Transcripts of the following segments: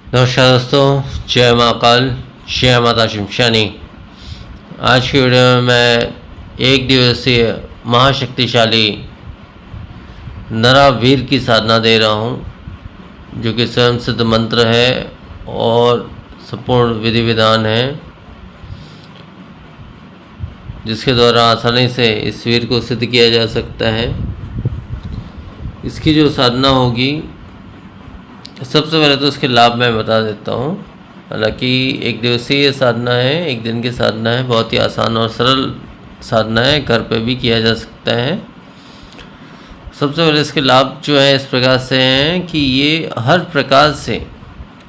नमस्कार दोस्तों, जय महाकाल, जय माता शिमशानी। आज की वीडियो में मैं एक दिवसीय महाशक्तिशाली नरावीर की साधना दे रहा हूँ, जो कि स्वयं सिद्ध मंत्र है और संपूर्ण विधि विधान है, जिसके द्वारा आसानी से इस वीर को सिद्ध किया जा सकता है। इसकी जो साधना होगी, सबसे पहले तो इसके लाभ मैं बता देता हूँ। हालांकि एक दिवसीय साधना है, एक दिन की साधना है, बहुत ही आसान और सरल साधना है, घर पे भी किया जा सकता है। सबसे पहले इसके लाभ जो है इस प्रकार से हैं कि ये हर प्रकार से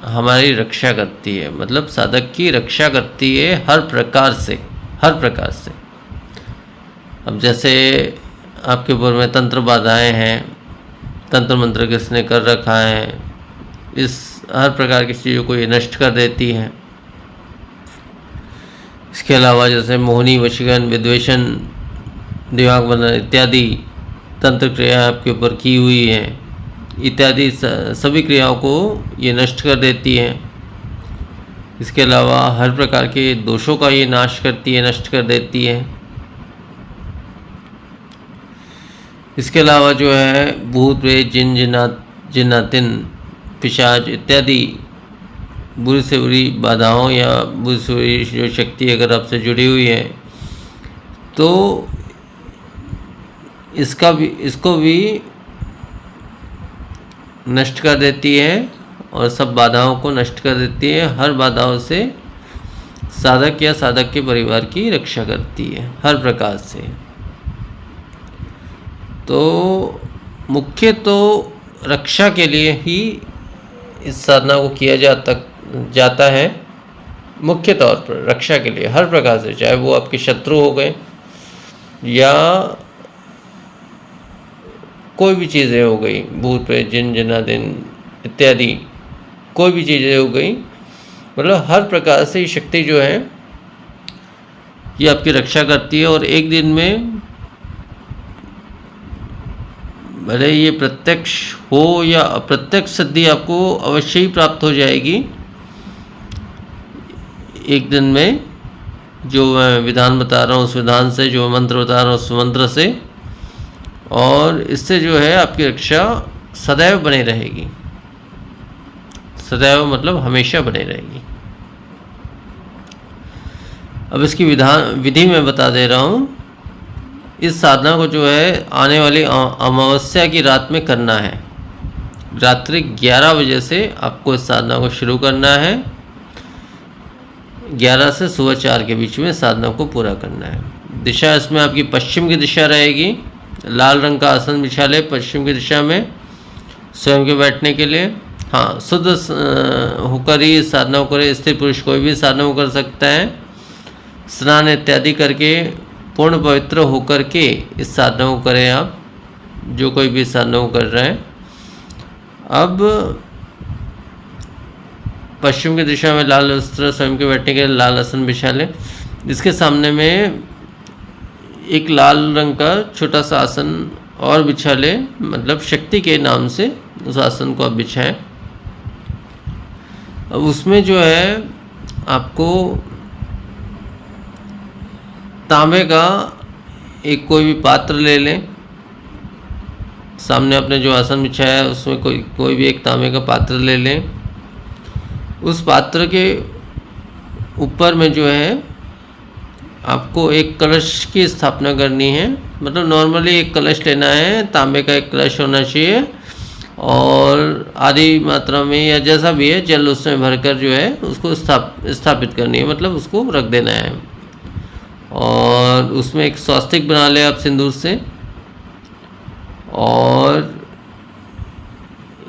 हमारी रक्षा करती है, मतलब साधक की रक्षा करती है हर प्रकार से। अब जैसे आपके ऊपर में तंत्र बाधाएं हैं, तंत्र मंत्र किसने कर रखा है, इस हर प्रकार की चीज़ों को ये नष्ट कर देती है। इसके अलावा जैसे मोहनी, वशीकरण, विद्वेषण, दिमाग बंधन इत्यादि तंत्र क्रिया आपके ऊपर की हुई है, इत्यादि सभी क्रियाओं को ये नष्ट कर देती है। इसके अलावा हर प्रकार के दोषों का ये नाश करती है, नष्ट कर देती है। इसके अलावा जो है भूत, प्रेत, जिन, जिन्नातिन, पिशाच इत्यादि बुरी से बुरी बाधाओं या बुरी से बुरी जो शक्ति अगर आपसे जुड़ी हुई है, तो इसको भी नष्ट कर देती है और सब बाधाओं को नष्ट कर देती है। हर बाधाओं से साधक या साधक के परिवार की रक्षा करती है हर प्रकार से। तो मुख्य तो रक्षा के लिए ही इस साधना को किया जाता है, मुख्य तौर पर रक्षा के लिए हर प्रकार से, चाहे वो आपके शत्रु हो गए या कोई भी चीज़ें हो गई, भूत प्रेत, जिन, जिन्नातिन इत्यादि कोई भी चीज़ें हो गई, मतलब हर प्रकार से ये शक्ति जो है ये आपकी रक्षा करती है। और एक दिन में भले ये प्रत्यक्ष हो या अप्रत्यक्ष सिद्धि आपको अवश्य ही प्राप्त हो जाएगी। एक दिन में जो मैं विधान बता रहा हूँ उस विधान से, जो मंत्र बता रहा हूँ उस मंत्र से, और इससे जो है आपकी रक्षा सदैव बनी रहेगी। सदैव मतलब हमेशा बनी रहेगी। अब इसकी विधि मैं बता दे रहा हूँ। इस साधना को जो है आने वाली अमावस्या की रात में करना है। रात्रि 11 बजे से आपको इस साधना को शुरू करना है। 11 से सुबह 4 के बीच में साधना को पूरा करना है। दिशा इसमें आपकी पश्चिम की दिशा रहेगी। लाल रंग का आसन बिछा ले पश्चिम की दिशा में स्वयं के बैठने के लिए। हाँ, शुद्ध होकर ही इस साधना को करे। स्त्री पुरुष कोई भी साधना को कर सकता है। स्नान इत्यादि करके पूर्ण पवित्र होकर के इस साधना को करें आप, जो कोई भी साधना को कर रहे हैं। अब पश्चिम की दिशा में लाल वस्त्र स्वयं के बैठने के लिए लाल आसन बिछा लें। इसके सामने में एक लाल रंग का छोटा सा आसन और बिछा लें, मतलब शक्ति के नाम से उस आसन को आप बिछाएं। अब उसमें जो है आपको तांबे का एक कोई भी पात्र ले लें। सामने आपने जो आसन बिछाया है उसमें कोई भी एक तांबे का पात्र ले लें। उस पात्र के ऊपर में जो है आपको एक कलश की स्थापना करनी है। मतलब नॉर्मली एक कलश लेना है, तांबे का एक कलश होना चाहिए, और आधी मात्रा में या जैसा भी है जल उसमें भरकर जो है उसको स्थापित करनी है, मतलब उसको रख देना है। और उसमें एक स्वास्तिक बना ले आप सिंदूर से, और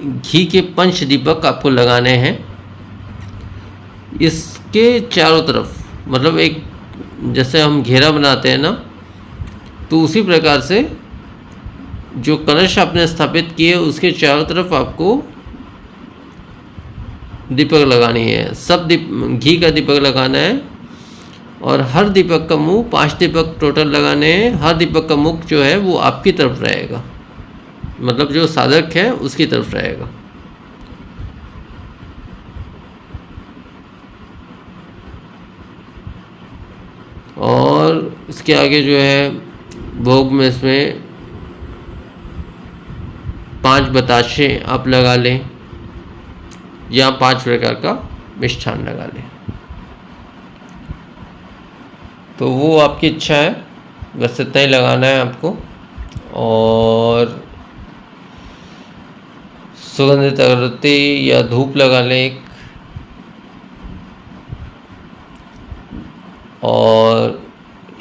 घी के पंच दीपक आपको लगाने हैं इसके चारों तरफ। मतलब एक जैसे हम घेरा बनाते हैं ना, तो उसी प्रकार से जो कलश आपने स्थापित किए उसके चारों तरफ आपको दीपक लगानी है। सब घी का दीपक लगाना है, और हर दीपक का मुंह 5 दीपक टोटल लगाने हैं। हर दीपक का मुख जो है वो आपकी तरफ रहेगा, मतलब जो साधक है उसकी तरफ रहेगा। इसके आगे जो है भोग में इसमें 5 बताशे आप लगा लें या 5 प्रकार का मिष्ठान लगा लें, तो वो आपकी इच्छा है, बस इतना ही लगाना है आपको। और सुगंधित अगरबत्ती या धूप लगा लें एक, और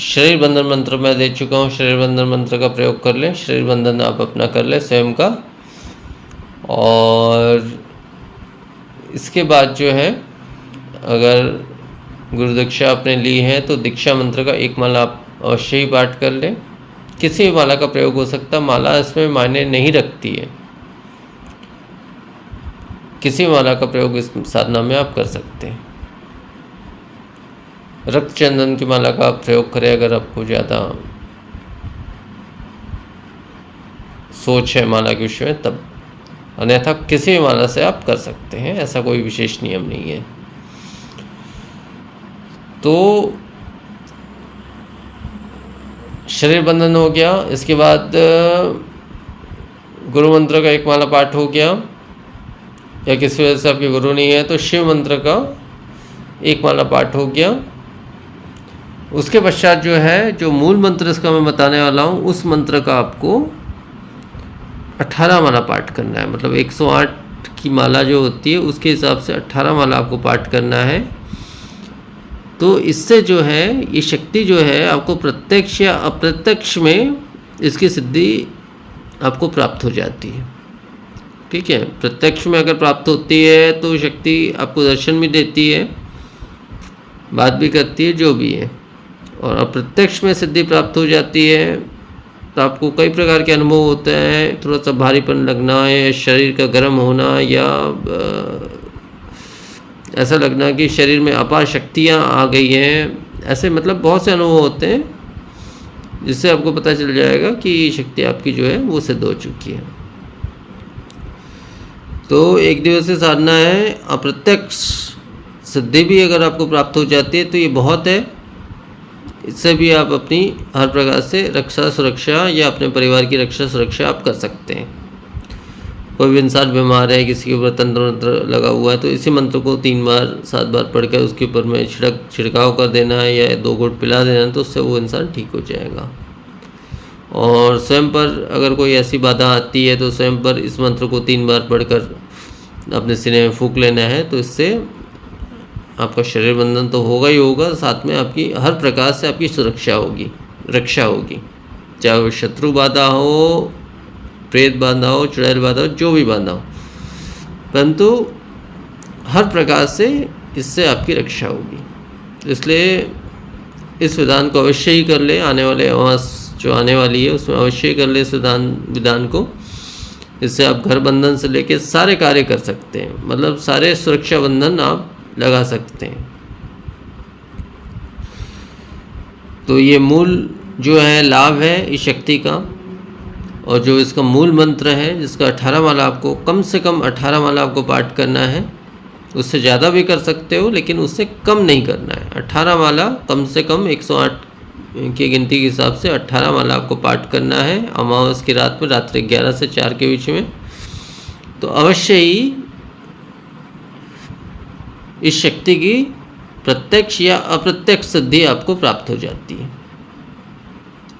शरीर बंधन मंत्र मैं दे चुका हूँ, शरीर बंधन मंत्र का प्रयोग कर लें, शरीर बंधन आप अपना कर लें स्वयं का। और इसके बाद जो है अगर गुरु दीक्षा आपने ली है तो दीक्षा मंत्र का एक माला आप अवश्य ही पाठ कर लें। किसी भी माला का प्रयोग हो सकता है, माला इसमें मायने नहीं रखती है, किसी माला का प्रयोग इस साधना में आप कर सकते हैं। रक्त चंदन की माला का आप प्रयोग करें अगर आपको ज़्यादा सोच है माला के विषय में तब, अन्यथा किसी भी माला से आप कर सकते हैं, ऐसा कोई विशेष नियम नहीं है। तो शरीर बंधन हो गया, इसके बाद गुरु मंत्र का एक माला पाठ हो गया, या किसी वजह से आपके गुरु नहीं है तो शिव मंत्र का एक माला पाठ हो गया। उसके पश्चात जो है जो मूल मंत्र इसका मैं बताने वाला हूँ उस मंत्र का आपको 18 माला पाठ करना है, मतलब 108 की माला जो होती है उसके हिसाब से 18 माला आपको पाठ करना है। तो इससे जो है ये शक्ति जो है आपको प्रत्यक्ष या अप्रत्यक्ष में इसकी सिद्धि आपको प्राप्त हो जाती है। ठीक है, प्रत्यक्ष में अगर प्राप्त होती है तो शक्ति आपको दर्शन भी देती है, बात भी करती है, जो भी है। और अप्रत्यक्ष में सिद्धि प्राप्त हो जाती है तो आपको कई प्रकार के अनुभव होते हैं, थोड़ा सा भारीपन लगना या शरीर का गर्म होना या ऐसा लगना कि शरीर में अपार शक्तियाँ आ गई हैं, ऐसे मतलब बहुत से अनुभव होते हैं जिससे आपको पता चल जाएगा कि शक्ति आपकी जो है वो सिद्ध हो चुकी है। तो एक दिवसीय साधना है, अप्रत्यक्ष सिद्धि भी अगर आपको प्राप्त हो जाती है तो ये बहुत है, इससे भी आप अपनी हर प्रकार से रक्षा सुरक्षा या अपने परिवार की रक्षा सुरक्षा आप कर सकते हैं। कोई भी इंसान बीमार है, किसी के ऊपर तंत्र मंत्र लगा हुआ है तो इसी मंत्र को 3 बार 7 बार पढ़कर उसके ऊपर में छिड़काव कर देना है या 2 घूंट पिला देना है तो उससे वो इंसान ठीक हो जाएगा। और स्वयं पर अगर कोई ऐसी बाधा आती है तो स्वयं पर इस मंत्र को 3 बार पढ़कर अपने सीने में फूंक लेना है, तो इससे आपका शरीर बंधन तो होगा ही होगा, साथ में आपकी हर प्रकार से आपकी सुरक्षा होगी, रक्षा होगी, चाहे वो शत्रु बाधा हो, प्रेत बाधा हो, चुड़ैल बाधा हो, जो भी बाधा हो, परंतु हर प्रकार से इससे आपकी रक्षा होगी। इसलिए इस विधान को अवश्य ही कर ले, आने वाले अमावस जो आने वाली है उसमें अवश्य ही कर ले इस विधान को। इससे आप घर बंधन से लेके सारे कार्य कर सकते हैं, मतलब सारे सुरक्षा बंधन आप लगा सकते हैं। तो ये मूल जो है लाभ है इस शक्ति का, और जो इसका मूल मंत्र है जिसका 18 माला आपको कम से कम 18 माला आपको पाठ करना है, उससे ज़्यादा भी कर सकते हो लेकिन उससे कम नहीं करना है। 18 माला कम से कम 108 की गिनती के हिसाब से 18 माला आपको पाठ करना है अमावस की रात में, रात्रि 11 से 4 के बीच में। तो अवश्य ही इस शक्ति की प्रत्यक्ष या अप्रत्यक्ष सिद्धि आपको प्राप्त हो जाती है।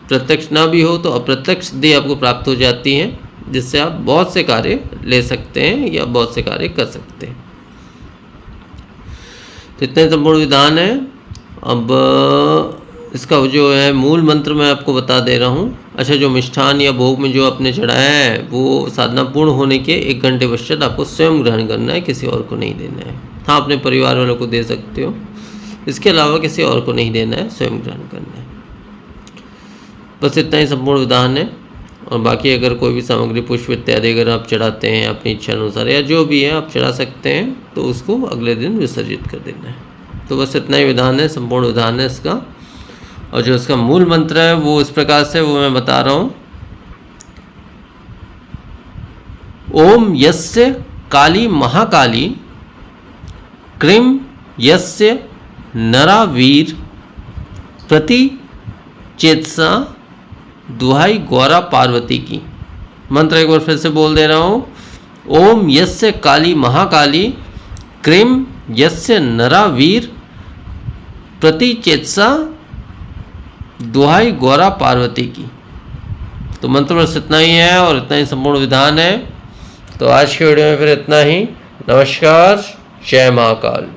प्रत्यक्ष ना भी हो तो अप्रत्यक्ष सिद्धि आपको प्राप्त हो जाती है, जिससे आप बहुत से कार्य ले सकते हैं या बहुत से कार्य कर सकते हैं। तो इतने संपूर्ण विधान है। अब इसका जो है मूल मंत्र मैं आपको बता दे रहा हूँ। अच्छा, जो मिष्ठान या भोग में जो आपने चढ़ाया है वो साधना पूर्ण होने के 1 घंटे पश्चात आपको स्वयं ग्रहण करना है, किसी और को नहीं देना है। हाँ, अपने परिवार वालों को दे सकते हो, इसके अलावा किसी और को नहीं देना है, स्वयं ग्रहण करना है। बस इतना ही संपूर्ण विधान है। और बाकी अगर कोई भी सामग्री पुष्प इत्यादि अगर आप चढ़ाते हैं अपनी इच्छा अनुसार या जो भी है आप चढ़ा सकते हैं, तो उसको अगले दिन विसर्जित कर देना है। तो बस इतना ही विधान है, संपूर्ण विधान है इसका। और जो इसका मूल मंत्र है वो इस प्रकार से वो मैं बता रहा हूँ। ओम यस्य काली महाकाली क्रीम यस्य नरावीर प्रति चेतसा दुहाई गौरा पार्वती की। मंत्र एक बार फिर से बोल दे रहा हूँ। ओम यस्य काली महाकाली क्रीम यस्य नरा वीर प्रति चेतसा दुहाई गौरा पार्वती की। तो मंत्र बस इतना ही है और इतना ही संपूर्ण विधान है। तो आज के वीडियो में फिर इतना ही। नमस्कार, जय महाकाल।